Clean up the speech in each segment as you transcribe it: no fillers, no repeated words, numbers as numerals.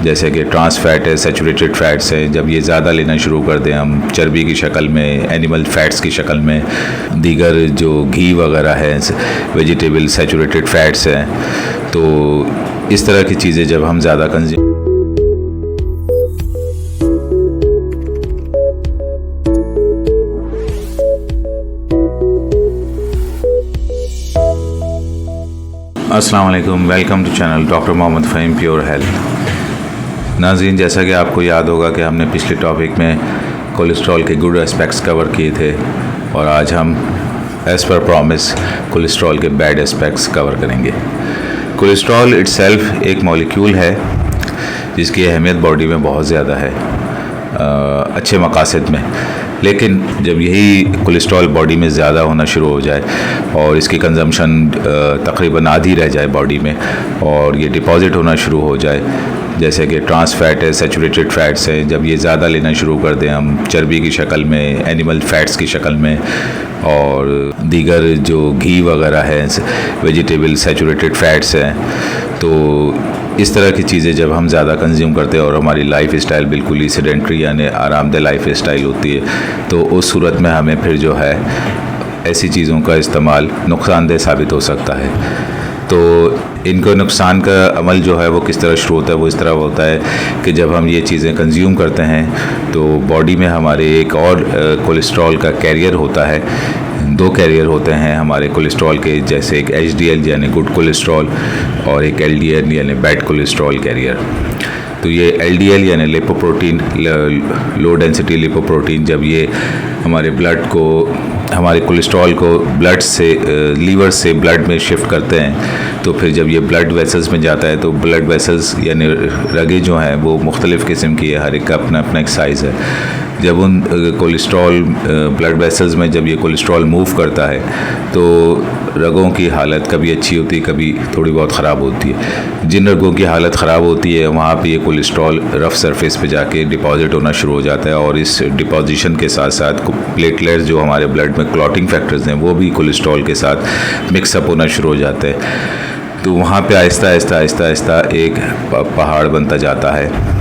जैसे कि trans fat है, सैचुरेटेड फैट्स है, जब ये ज़्यादा लेना शुरू कर दें हम चर्बी की शक्ल में, एनिमल फैट्स की शक्ल में, दीगर जो घी वगैरह है, वेजिटेबल सैचुरेटेड फैट्स हैं, तो इस तरह की चीज़ें जब हम ज़्यादा कंज्यूम अस्सलाम वालेकुम, welcome to channel doctor Mohammad Faheem pure health. नाज़रीन, जैसा कि आपको याद होगा कि हमने पिछले टॉपिक में कोलेस्ट्रॉल के गुड एस्पेक्ट्स कवर किए थे और आज हम एज़ पर प्रॉमिस कोलेस्ट्रॉल के बैड एस्पेक्ट्स कवर करेंगे। कोलेस्ट्रॉल इट्सेल्फ एक मॉलिक्यूल है जिसकी अहमियत बॉडी में बहुत ज़्यादा है अच्छे मकासद में, लेकिन जब यही कोलेस्ट्रॉल बॉडी में ज़्यादा होना शुरू हो जाए और इसकी कंजम्पशन तकरीबन आधी रह जाए बॉडी में और ये डिपॉज़िट होना शुरू हो जाए, जैसे कि ट्रांस फैट है, सैचुरेटेड फैट्स हैं, जब ये ज़्यादा लेना शुरू कर दें हम चर्बी की शक्ल में, एनिमल फैट्स की शक्ल में, और दीगर जो घी वगैरह है, वेजिटेबल सैचुरेटेड फैट्स हैं, तो इस तरह की चीज़ें जब हम ज़्यादा कंज्यूम करते हैं और हमारी लाइफ स्टाइल बिल्कुल ही सेडेंट्री यानी आरामदेह लाइफ स्टाइल होती है, तो उस सूरत में हमें फिर जो है ऐसी चीज़ों का इस्तेमाल नुकसानदेह साबित हो सकता है। तो इनको नुकसान का अमल जो है वो किस तरह शुरू होता है, वो इस तरह होता है कि जब हम ये चीज़ें कंज्यूम करते हैं तो बॉडी में हमारे एक और कोलेस्ट्रॉल का कैरियर होता है। दो कैरियर होते हैं हमारे कोलेस्ट्रॉल के, जैसे एक HDL यानी गुड कोलेस्ट्रॉल और एक LDL यानी बैड कोलेस्ट्रॉल कैरियर। तो ये LDL यानी लिपोप्रोटीन, लो डेंसिटी लिपोप्रोटीन, जब ये हमारे ब्लड को, हमारे कोलेस्ट्रॉल को ब्लड से, लीवर से ब्लड में शिफ्ट करते हैं, तो फिर जब ये ब्लड वेसल्स में जाता है तो ब्लड वेसल्स यानी रगें जो हैं वो मुख्तलिफ़ किस्म की है, हर एक का अपना अपना एक साइज़ है। जब उन कोलेस्ट्रॉल ब्लड वेसल्स में जब ये कोलेस्ट्रॉल मूव करता है तो रगों की हालत कभी अच्छी होती है, कभी थोड़ी बहुत ख़राब होती है। जिन रगों की हालत ख़राब होती है वहाँ पे ये कोलेस्ट्रॉल रफ़ सरफेस पे जाके डिपॉज़िट होना शुरू हो जाता है और इस डिपॉजिशन के साथ साथ प्लेटलेट्स जो हमारे ब्लड में क्लॉटिंग फैक्टर्स हैं वो भी कोलेस्ट्रॉल के साथ मिक्सअप होना शुरू हो जाते हैं। तो वहाँ पे आहिस्ता आहिस्ता आहिस्ता आहिस्ता एक पहाड़ बनता जाता है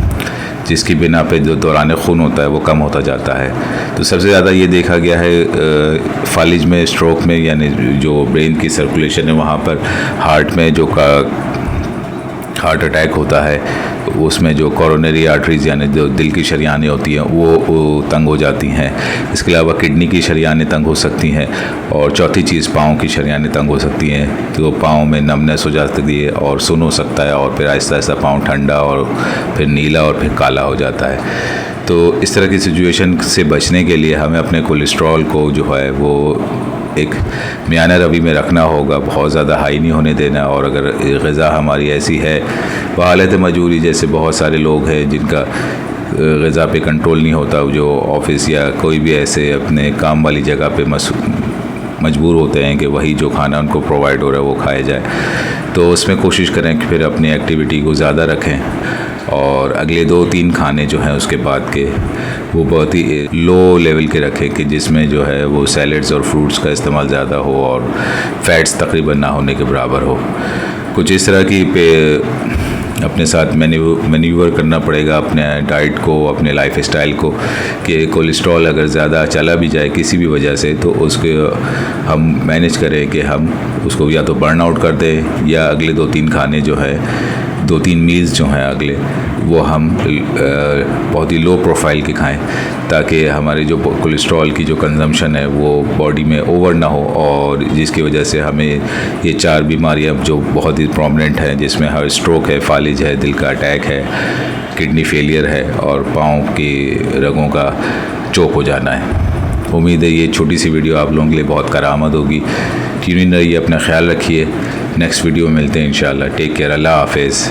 जिसकी बिना पे जो दौरान खून होता है वो कम होता जाता है। तो सबसे ज़्यादा ये देखा गया है फालिज में, स्ट्रोक में, यानी जो ब्रेन की सर्कुलेशन है वहाँ पर, हार्ट में जो हार्ट अटैक होता है उसमें जो कोरोनरी आर्टरीज़ यानी जो दिल की शरियानें होती हैं वो तंग हो जाती हैं। इसके अलावा किडनी की शरियानें तंग हो सकती हैं और चौथी चीज़ पाँव की शरियानें तंग हो सकती हैं। तो पाँव में नमनेस हो जाती है और सुन हो सकता है और फिर आहिस्ता आहिस्ता पाँव ठंडा और फिर नीला और फिर काला हो जाता है। तो इस तरह की सिचुएशन से बचने के लिए हमें अपने कोलेस्ट्रॉल को जो है वो एक मियाना रवि में रखना होगा, बहुत ज़्यादा हाई नहीं होने देना। और अगर ग़िज़ा हमारी ऐसी है हालत मजबूरी, जैसे बहुत सारे लोग हैं जिनका ग़िज़ा पे कंट्रोल नहीं होता, जो ऑफ़िस या कोई भी ऐसे अपने काम वाली जगह पे मजबूर होते हैं कि वही जो खाना उनको प्रोवाइड हो रहा है वो खाया जाए, तो उसमें कोशिश करें कि फिर अपनी एक्टिविटी को ज़्यादा रखें और अगले 2-3 खाने जो हैं उसके बाद के वो बहुत ही लो लेवल के रखें कि जिसमें जो है वो सैलड्स और फ्रूट्स का इस्तेमाल ज़्यादा हो और फैट्स तकरीबन ना होने के बराबर हो। कुछ इस तरह की पे अपने साथ मैन्यूवर करना पड़ेगा अपने डाइट को, अपने लाइफ स्टाइल को, कि कोलेस्ट्रॉल अगर ज़्यादा चला भी जाए किसी भी वजह से तो उसके हम मैनेज करें कि हम उसको या तो बर्न आउट कर दें या अगले 2-3 खाने जो है, 2-3 मील्स जो हैं अगले, वो हम बहुत ही लो प्रोफाइल के खाएं ताकि हमारे जो कोलेस्ट्रॉल की जो कंजम्पशन है वो बॉडी में ओवर ना हो और जिसकी वजह से हमें ये 4 बीमारियां जो बहुत ही प्रोमिनेंट हैं, जिसमें हर स्ट्रोक है, फालिज है, दिल का अटैक है, किडनी फेलियर है और पाँव के रगों का चोक हो जाना है। उम्मीद है ये छोटी सी वीडियो आप लोगों के लिए बहुत कारआमद होगी। ट्यून इन रहिए, अपना ख्याल रखिए। नेक्स्ट वीडियो में मिलते हैं इंशाल्लाह। टेक केयर, अल्लाह हाफिज़।